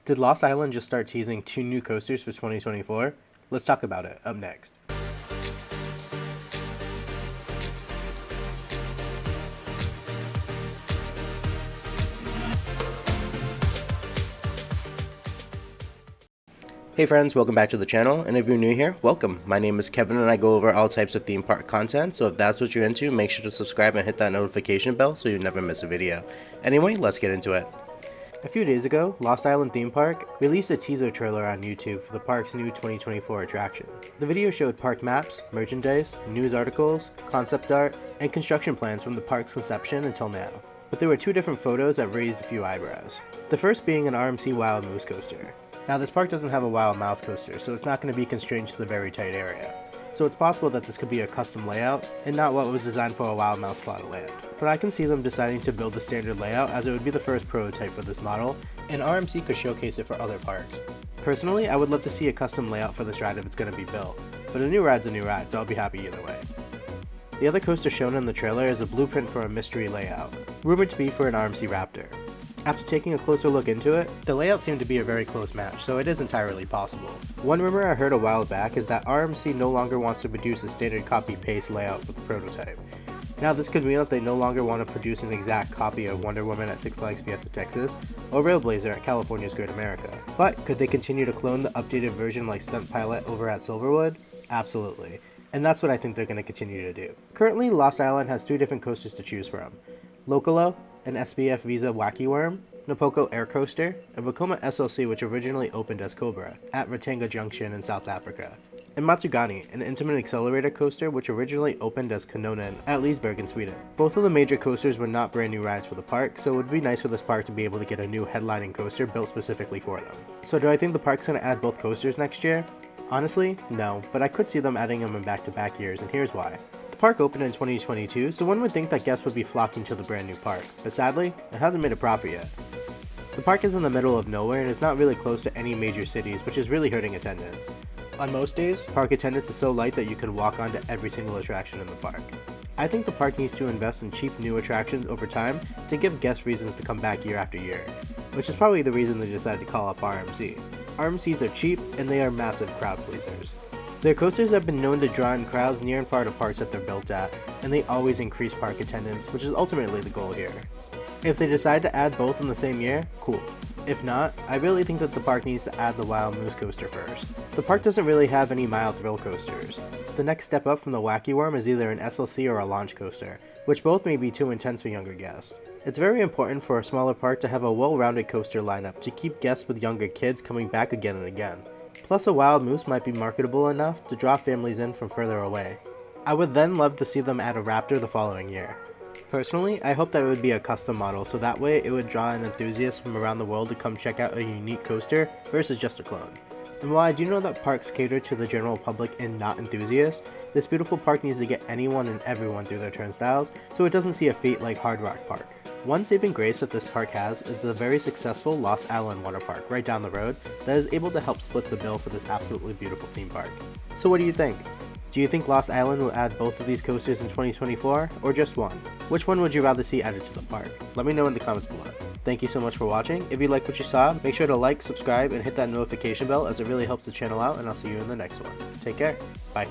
Did Lost Island just start teasing 2 new coasters for 2024? Let's talk about it, up next. Hey friends, welcome back to the channel, and if you're new here, welcome. My name is Kevin and I go over all types of theme park content, so if that's what you're into, make sure to subscribe and hit that notification bell so you never miss a video. Anyway, let's get into it. A few days ago, Lost Island Theme Park released a teaser trailer on YouTube for the park's new 2024 attraction. The video showed park maps, merchandise, news articles, concept art, and construction plans from the park's conception until now. But there were 2 different photos that raised a few eyebrows. The first being an RMC Wild Moose coaster. Now this park doesn't have a Wild Mouse coaster, so it's not going to be constrained to the very tight area. So it's possible that this could be a custom layout, and not what was designed for a Wild Mouse plot of land. But I can see them deciding to build the standard layout as it would be the first prototype for this model, and RMC could showcase it for other parks. Personally, I would love to see a custom layout for this ride if it's going to be built, but a new ride's a new ride, so I'll be happy either way. The other coaster shown in the trailer is a blueprint for a mystery layout, rumored to be for an RMC Raptor. After taking a closer look into it, the layout seemed to be a very close match, so it is entirely possible. One rumor I heard a while back is that RMC no longer wants to produce a standard copy-paste layout for the prototype. Now this could mean that they no longer want to produce an exact copy of Wonder Woman at Six Flags Fiesta Texas, or Railblazer at California's Great America. But could they continue to clone the updated version like Stunt Pilot over at Silverwood? Absolutely. And that's what I think they're going to continue to do. Currently, Lost Island has 3 different coasters to choose from. Locolo, an SBF Visa Wacky Worm, Napoko Air Coaster, and Vekoma SLC, which originally opened as Cobra at Ratanga Junction in South Africa, and Matsugani, an intimate accelerator coaster which originally opened as Kanonen at Leesburg in Sweden. Both of the major coasters were not brand new rides for the park, so it would be nice for this park to be able to get a new headlining coaster built specifically for them. So do I think the park's going to add both coasters next year? Honestly, no, but I could see them adding them in back-to-back years, and here's why. The park opened in 2022, so one would think that guests would be flocking to the brand new park, but sadly, it hasn't made a profit yet. The park is in the middle of nowhere and is not really close to any major cities, which is really hurting attendance. On most days, park attendance is so light that you can walk onto every single attraction in the park. I think the park needs to invest in cheap new attractions over time to give guests reasons to come back year after year, which is probably the reason they decided to call up RMC. RMCs are cheap and they are massive crowd pleasers. Their coasters have been known to draw in crowds near and far to parks that they're built at, and they always increase park attendance, which is ultimately the goal here. If they decide to add both in the same year, cool. If not, I really think that the park needs to add the Wild Moose coaster first. The park doesn't really have any mild thrill coasters. The next step up from the Wacky Worm is either an SLC or a launch coaster, which both may be too intense for younger guests. It's very important for a smaller park to have a well-rounded coaster lineup to keep guests with younger kids coming back again and again. Plus, a Wild Moose might be marketable enough to draw families in from further away. I would then love to see them add a Raptor the following year. Personally, I hope that it would be a custom model, so that way it would draw in enthusiasts from around the world to come check out a unique coaster versus just a clone. And while I do know that parks cater to the general public and not enthusiasts, this beautiful park needs to get anyone and everyone through their turnstiles, so it doesn't see a fate like Hard Rock Park. One saving grace that this park has is the very successful Lost Island Water Park right down the road that is able to help split the bill for this absolutely beautiful theme park. So what do you think? Do you think Lost Island will add both of these coasters in 2024, or just one? Which one would you rather see added to the park? Let me know in the comments below. Thank you so much for watching. If you liked what you saw, make sure to like, subscribe, and hit that notification bell as it really helps the channel out, and I'll see you in the next one. Take care. Bye.